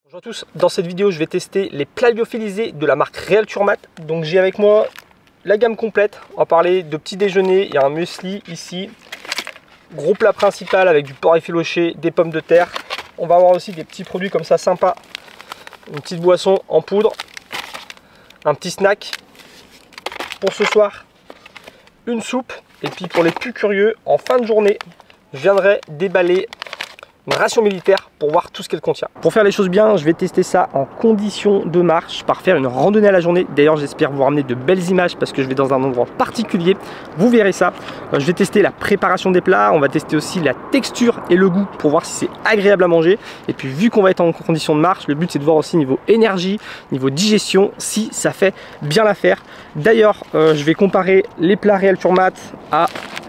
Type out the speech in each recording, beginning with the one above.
Bonjour à tous, dans cette vidéo je vais tester les plats lyophilisés de la marque Realturmat. Donc j'ai avec moi la gamme complète, on va parler de petit déjeuner, il y a un muesli ici, gros plat principal avec du porc effiloché, des pommes de terre. On va avoir aussi des petits produits comme ça sympas, une petite boisson en poudre, un petit snack pour ce soir, une soupe et puis pour les plus curieux, en fin de journée, je viendrai déballer une ration militaire pour voir tout ce qu'elle contient. Pour faire les choses bien, je vais tester ça en conditions de marche par faire une randonnée à la journée. D'ailleurs, j'espère vous ramener de belles images parce que je vais dans un endroit particulier. Vous verrez ça. Je vais tester la préparation des plats. On va tester aussi la texture et le goût pour voir si c'est agréable à manger. Et puis, vu qu'on va être en conditions de marche, le but c'est de voir aussi niveau énergie, niveau digestion, si ça fait bien l'affaire. D'ailleurs, je vais comparer les plats Realturmat à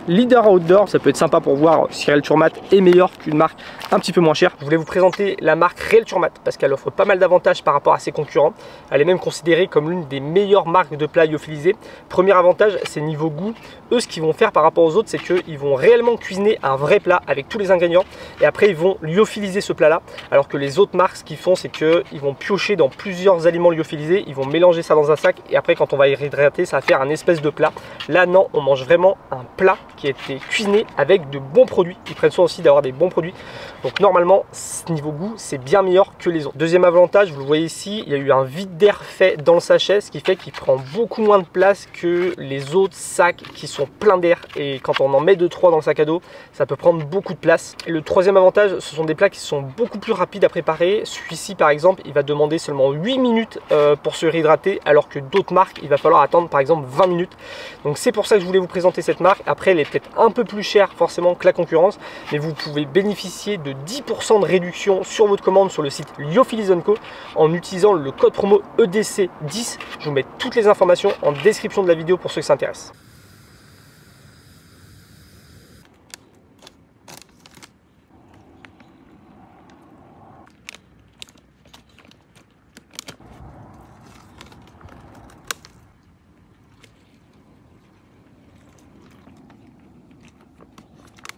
Leader Outdoor, ça peut être sympa pour voir si Realturmat est meilleur qu'une marque un petit peu moins chère. Je voulais vous présenter la marque Realturmat parce qu'elle offre pas mal d'avantages par rapport à ses concurrents. Elle est même considérée comme l'une des meilleures marques de plats lyophilisés. Premier avantage, c'est niveau goût. Eux, ce qu'ils vont faire par rapport aux autres, c'est qu'ils vont réellement cuisiner un vrai plat avec tous les ingrédients et après ils vont lyophiliser ce plat là. Alors que les autres marques, ce qu'ils font, c'est qu'ils vont piocher dans plusieurs aliments lyophilisés, ils vont mélanger ça dans un sac et après quand on va y réhydrater, ça va faire un espèce de plat. Là non, on mange vraiment un plat qui a été cuisiné avec de bons produits. Ils prennent soin aussi d'avoir des bons produits. Donc normalement, niveau goût, c'est bien meilleur que les autres. Deuxième avantage, vous le voyez ici, il y a eu un vide d'air fait dans le sachet, ce qui fait qu'il prend beaucoup moins de place que les autres sacs qui sont pleins d'air. Et quand on en met 2-3 dans le sac à dos, ça peut prendre beaucoup de place. Et le troisième avantage, ce sont des plats qui sont beaucoup plus rapides à préparer. Celui-ci, par exemple, il va demander seulement 8 minutes pour se réhydrater, alors que d'autres marques, il va falloir attendre par exemple 20 minutes. Donc c'est pour ça que je voulais vous présenter cette marque. Après, elle est peut-être un peu plus chère forcément que la concurrence, mais vous pouvez bénéficier de 10% de réduction sur votre commande sur le site Lyophilis & Co en utilisant le code promo EDC10. Je vous mets toutes les informations en description de la vidéo pour ceux qui s'intéressent.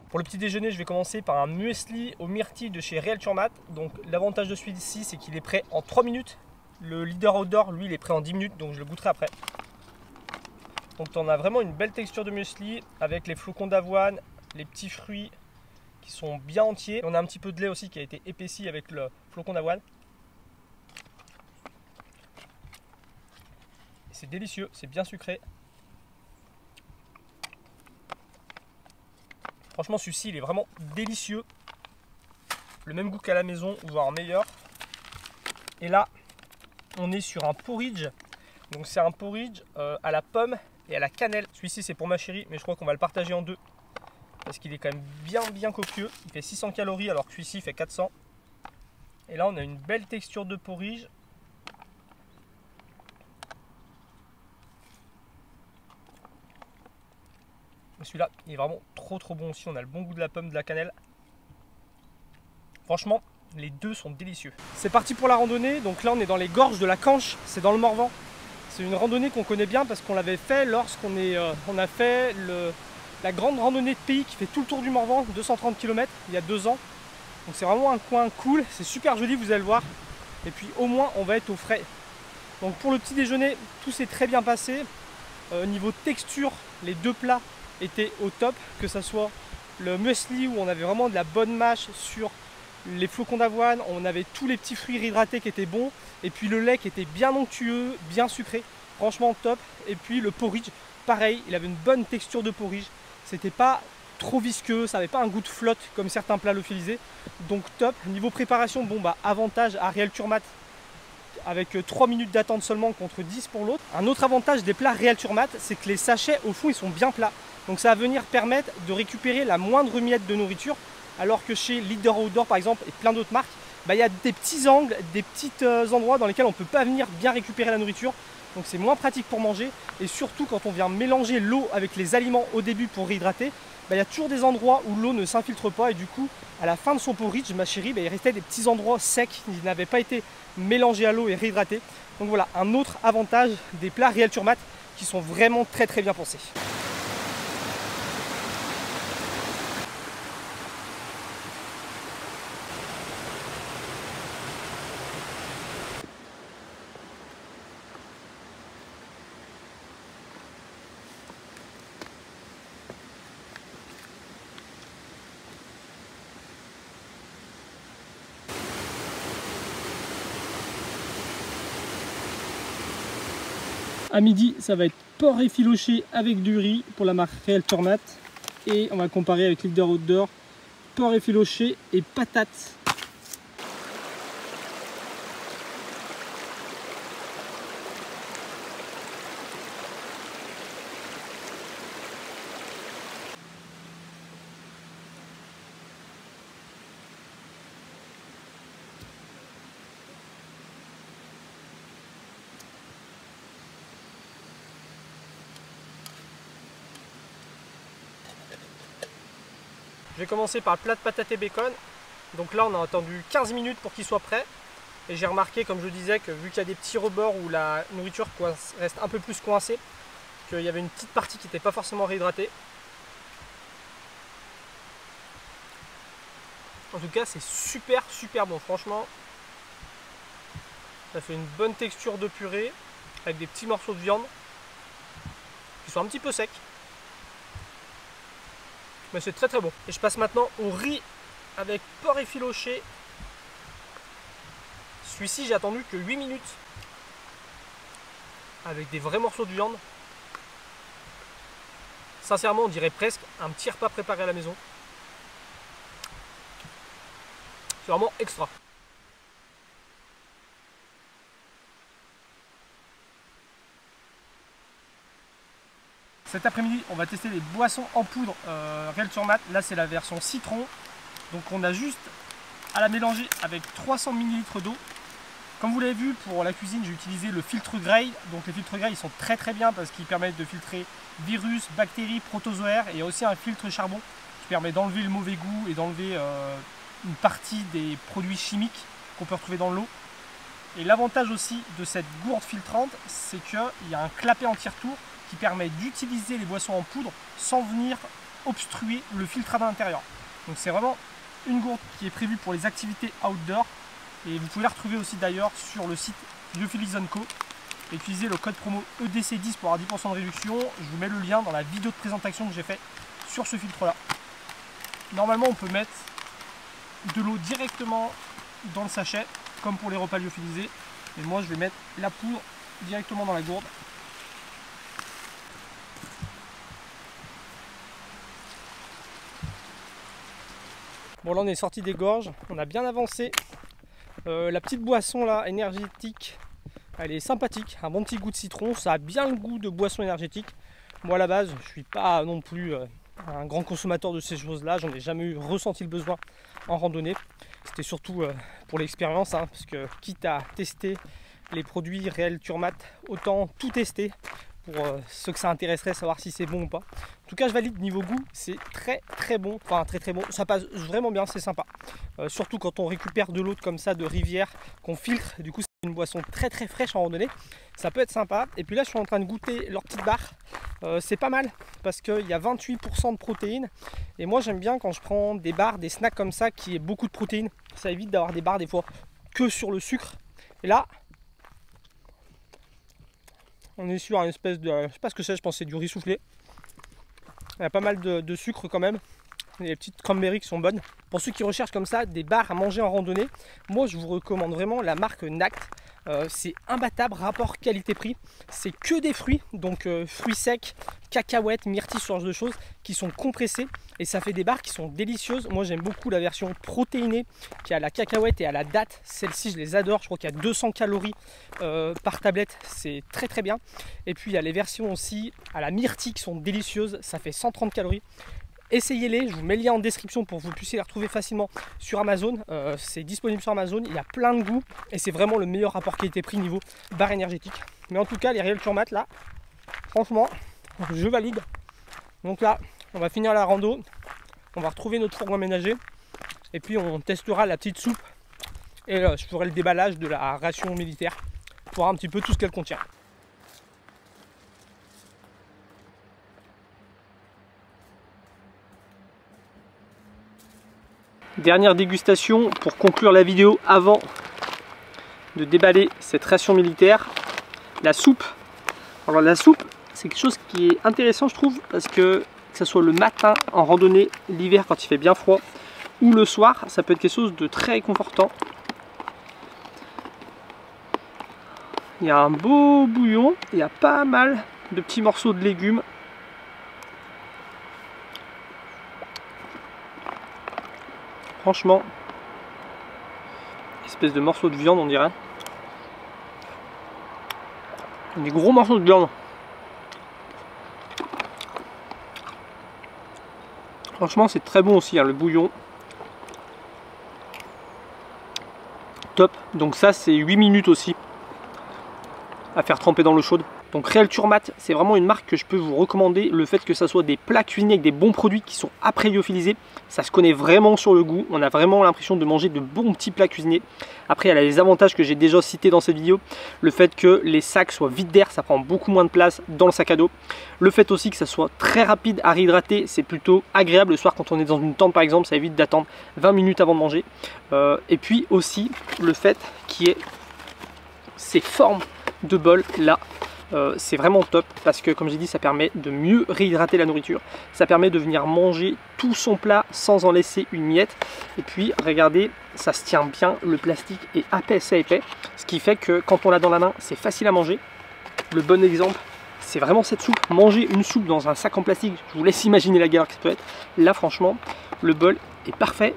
Pour le petit déjeuner, je vais commencer par un muesli aux myrtilles de chez Realturmat. Donc l'avantage de celui-ci, c'est qu'il est prêt en 3 minutes. Le Leader Outdoor, lui, il est prêt en 10 minutes, donc je le goûterai après. Donc on a vraiment une belle texture de muesli avec les flocons d'avoine, les petits fruits qui sont bien entiers. On a un petit peu de lait aussi qui a été épaissi avec le flocon d'avoine. C'est délicieux, c'est bien sucré. Franchement, celui-ci, il est vraiment délicieux. Le même goût qu'à la maison, voire meilleur. Et là, on est sur un porridge. Donc c'est un porridge à la pomme et à la cannelle. Celui-ci, c'est pour ma chérie, mais je crois qu'on va le partager en deux. Parce qu'il est quand même bien copieux. Il fait 600 calories alors que celui-ci fait 400. Et là, on a une belle texture de porridge. Celui-là, il est vraiment trop bon aussi. On a le bon goût de la pomme, de la cannelle. Franchement, les deux sont délicieux. C'est parti pour la randonnée. Donc là, on est dans les gorges de la Canche. C'est dans le Morvan. C'est une randonnée qu'on connaît bien parce qu'on l'avait fait lorsqu'on a fait la grande randonnée de pays qui fait tout le tour du Morvan, 230 km, il y a 2 ans. Donc c'est vraiment un coin cool. C'est super joli, vous allez le voir. Et puis au moins, on va être au frais. Donc pour le petit déjeuner, tout s'est très bien passé. Niveau texture, les deux plats était au top, que ce soit le muesli où on avait vraiment de la bonne mâche sur les flocons d'avoine, on avait tous les petits fruits réhydratés qui étaient bons, et puis le lait qui était bien onctueux, bien sucré, franchement top. Et puis le porridge, pareil, il avait une bonne texture de porridge, c'était pas trop visqueux, ça n'avait pas un goût de flotte comme certains plats lyophilisés, donc top. Niveau préparation, bon bah avantage à Realturmat avec 3 minutes d'attente seulement contre 10 pour l'autre. Un autre avantage des plats Realturmat, c'est que les sachets au fond ils sont bien plats. Donc ça va venir permettre de récupérer la moindre miette de nourriture, alors que chez Leader Outdoor par exemple et plein d'autres marques, il y a des petits angles, des petits endroits dans lesquels on ne peut pas venir bien récupérer la nourriture. Donc c'est moins pratique pour manger, et surtout quand on vient mélanger l'eau avec les aliments au début pour réhydrater, il y a toujours des endroits où l'eau ne s'infiltre pas, et du coup à la fin de son porridge, ma chérie, il restait des petits endroits secs qui n'avaient pas été mélangés à l'eau et réhydratés. Donc voilà, un autre avantage des plats Realturmat qui sont vraiment très bien pensés. À midi, ça va être porc effiloché avec du riz pour la marque Real Turmat. Et on va comparer avec Leader Outdoor, porc effiloché et patates. Je vais commencer par le plat de patates et bacon. Donc là on a attendu 15 minutes pour qu'il soit prêt. Et j'ai remarqué, comme je disais, que vu qu'il y a des petits rebords où la nourriture reste un peu plus coincée, qu'il y avait une petite partie qui n'était pas forcément réhydratée. En tout cas c'est super bon, franchement. Ça fait une bonne texture de purée avec des petits morceaux de viande qui sont un petit peu secs. Mais c'est très bon. Et je passe maintenant au riz avec porc effiloché. Celui-ci j'ai attendu que 8 minutes avec des vrais morceaux de viande. Sincèrement on dirait presque un petit repas préparé à la maison. C'est vraiment extra. Cet après-midi, on va tester les boissons en poudre Real Turmat. Là, c'est la version citron. Donc, on a juste à la mélanger avec 300 ml d'eau. Comme vous l'avez vu, pour la cuisine, j'ai utilisé le filtre Grey. Donc, les filtres Grey, ils sont très bien parce qu'ils permettent de filtrer virus, bactéries, protozoaires. Et il y a aussi un filtre charbon qui permet d'enlever le mauvais goût et d'enlever une partie des produits chimiques qu'on peut retrouver dans l'eau. Et l'avantage aussi de cette gourde filtrante, c'est qu'il y a un clapet anti-retour qui permet d'utiliser les boissons en poudre sans venir obstruer le filtrage à l'intérieur. Donc c'est vraiment une gourde qui est prévue pour les activités outdoor et vous pouvez la retrouver aussi d'ailleurs sur le site Lyophilis & Co. Et utilisez le code promo EDC10 pour avoir 10% de réduction. Je vous mets le lien dans la vidéo de présentation que j'ai fait sur ce filtre là. Normalement on peut mettre de l'eau directement dans le sachet comme pour les repas lyophilisés. Et moi je vais mettre la poudre directement dans la gourde. Bon là on est sorti des gorges, on a bien avancé. La petite boisson là, énergétique, elle est sympathique, un bon petit goût de citron, ça a bien le goût de boisson énergétique. Moi à la base, je suis pas non plus un grand consommateur de ces choses-là, j'en ai jamais ressenti le besoin en randonnée. C'était surtout pour l'expérience, hein, parce que quitte à tester les produits Real Turmat, autant tout tester. Pour ceux que ça intéresserait, savoir si c'est bon ou pas. En tout cas je valide niveau goût, c'est très bon, enfin très bon, ça passe vraiment bien, c'est sympa. Surtout quand on récupère de l'eau comme ça de rivière, qu'on filtre, du coup c'est une boisson très fraîche en randonnée, ça peut être sympa. Et puis là je suis en train de goûter leur petite barre, c'est pas mal parce qu'il y a 28% de protéines. Et moi j'aime bien quand je prends des barres, des snacks comme ça qui aient beaucoup de protéines, ça évite d'avoir des barres des fois que sur le sucre. Et là on est sur une espèce de, je sais pas ce que c'est, je pense que c'est du riz soufflé. Il y a pas mal de sucre quand même. Et les petites cranberries qui sont bonnes. Pour ceux qui recherchent comme ça des barres à manger en randonnée, moi je vous recommande vraiment la marque Nact. C'est imbattable rapport qualité-prix. C'est que des fruits, donc fruits secs, cacahuètes, myrtilles, ce genre de choses qui sont compressés. Et ça fait des barres qui sont délicieuses. Moi j'aime beaucoup la version protéinée qui a la cacahuète et à la date. Celle-ci je les adore, je crois qu'il y a 200 calories par tablette, c'est très bien. Et puis il y a les versions aussi à la myrtille qui sont délicieuses, ça fait 130 calories. Essayez-les, je vous mets le lien en description pour que vous puissiez les retrouver facilement sur Amazon. C'est disponible sur Amazon, il y a plein de goûts et c'est vraiment le meilleur rapport qualité-prix niveau barre énergétique. Mais en tout cas les Real Turmat là, franchement je valide. Donc là on va finir la rando, on va retrouver notre fourgon aménagé et puis on testera la petite soupe et je ferai le déballage de la ration militaire pour voir un petit peu tout ce qu'elle contient. Dernière dégustation pour conclure la vidéo avant de déballer cette ration militaire. La soupe. Alors la soupe, c'est quelque chose qui est intéressant je trouve parce que ce soit le matin en randonnée, l'hiver quand il fait bien froid ou le soir, ça peut être quelque chose de très réconfortant. Il y a un beau bouillon, il y a pas mal de petits morceaux de légumes. Franchement, espèce de morceaux de viande on dirait. Des gros morceaux de viande. Franchement c'est très bon aussi hein, le bouillon. Top. Donc ça c'est 8 minutes aussi à faire tremper dans l'eau chaude. Donc Réal Turmat, c'est vraiment une marque que je peux vous recommander. Le fait que ça soit des plats cuisinés avec des bons produits qui sont après lyophilisés, ça se connaît vraiment sur le goût. On a vraiment l'impression de manger de bons petits plats cuisinés. Après, elle a les avantages que j'ai déjà cités dans cette vidéo. Le fait que les sacs soient vides d'air, ça prend beaucoup moins de place dans le sac à dos. Le fait aussi que ça soit très rapide à réhydrater, c'est plutôt agréable le soir quand on est dans une tente par exemple, ça évite d'attendre 20 minutes avant de manger. Et puis aussi le fait qu'il y ait ces formes de bol là. C'est vraiment top parce que comme j'ai dit ça permet de mieux réhydrater la nourriture, ça permet de venir manger tout son plat sans en laisser une miette. Et puis regardez, ça se tient bien, le plastique est assez épais, ce qui fait que quand on l'a dans la main c'est facile à manger. Le bon exemple c'est vraiment cette soupe, manger une soupe dans un sac en plastique, je vous laisse imaginer la galère que ça peut être. Là franchement le bol est parfait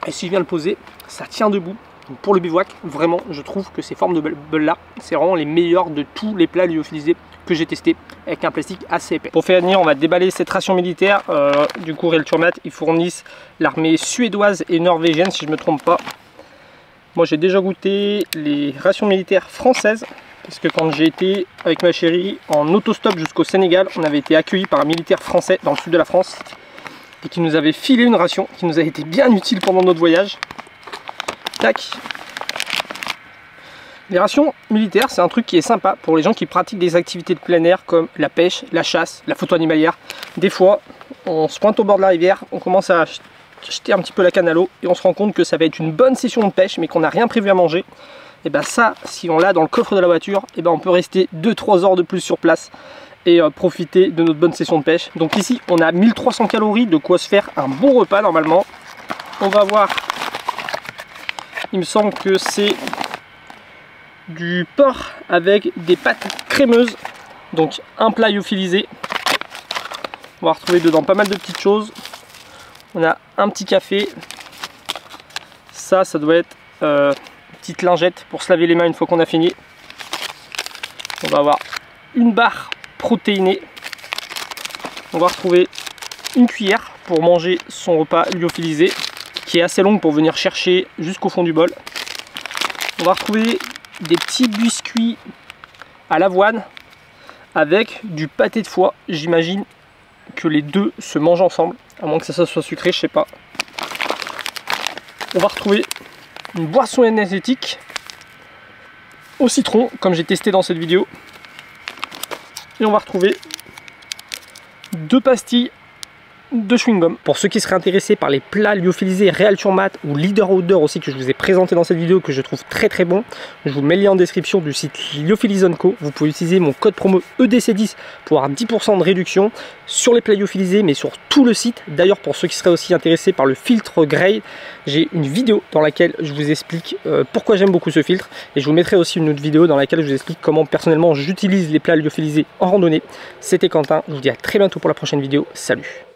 et si je viens le poser ça tient debout. Pour le bivouac, vraiment, je trouve que ces formes de bol là, c'est vraiment les meilleurs de tous les plats lyophilisés que j'ai testés avec un plastique assez épais. Pour finir, on va déballer cette ration militaire. Du coup, Réal Turmat, ils fournissent l'armée suédoise et norvégienne, si je ne me trompe pas. Moi, j'ai déjà goûté les rations militaires françaises, parce que quand j'ai été avec ma chérie en autostop jusqu'au Sénégal, on avait été accueillis par un militaire français dans le sud de la France et qui nous avait filé une ration qui nous a été bien utile pendant notre voyage. Tac. Les rations militaires, c'est un truc qui est sympa pour les gens qui pratiquent des activités de plein air comme la pêche, la chasse, la photo animalière. Des fois, on se pointe au bord de la rivière, on commence à jeter un petit peu la canne à l'eau et on se rend compte que ça va être une bonne session de pêche mais qu'on n'a rien prévu à manger. Et bien ça, si on l'a dans le coffre de la voiture, et ben on peut rester 2-3 heures de plus sur place et profiter de notre bonne session de pêche. Donc ici, on a 1300 calories, de quoi se faire un bon repas normalement. On va voir. Il me semble que c'est du porc avec des pâtes crémeuses. Donc un plat lyophilisé. On va retrouver dedans pas mal de petites choses. On a un petit café. Ça doit être une petite lingette pour se laver les mains une fois qu'on a fini. On va avoir une barre protéinée. On va retrouver une cuillère pour manger son repas lyophilisé, qui est assez longue pour venir chercher jusqu'au fond du bol. On va retrouver des petits biscuits à l'avoine avec du pâté de foie. J'imagine que les deux se mangent ensemble, à moins que ça soit sucré, je sais pas. On va retrouver une boisson énergétique au citron, comme j'ai testé dans cette vidéo. Et on va retrouver 2 pastilles de chewing-gum. Pour ceux qui seraient intéressés par les plats lyophilisés Réal Turmat ou Leader Outdoor aussi, que je vous ai présenté dans cette vidéo, que je trouve très bon, je vous mets le lien en description du site Lyophilis & Co. Vous pouvez utiliser mon code promo EDC10 pour avoir 10% de réduction sur les plats lyophilisés, mais sur tout le site. D'ailleurs, pour ceux qui seraient aussi intéressés par le filtre Grey, j'ai une vidéo dans laquelle je vous explique pourquoi j'aime beaucoup ce filtre, et je vous mettrai aussi une autre vidéo dans laquelle je vous explique comment personnellement j'utilise les plats lyophilisés en randonnée. C'était Quentin, je vous dis à très bientôt pour la prochaine vidéo. Salut!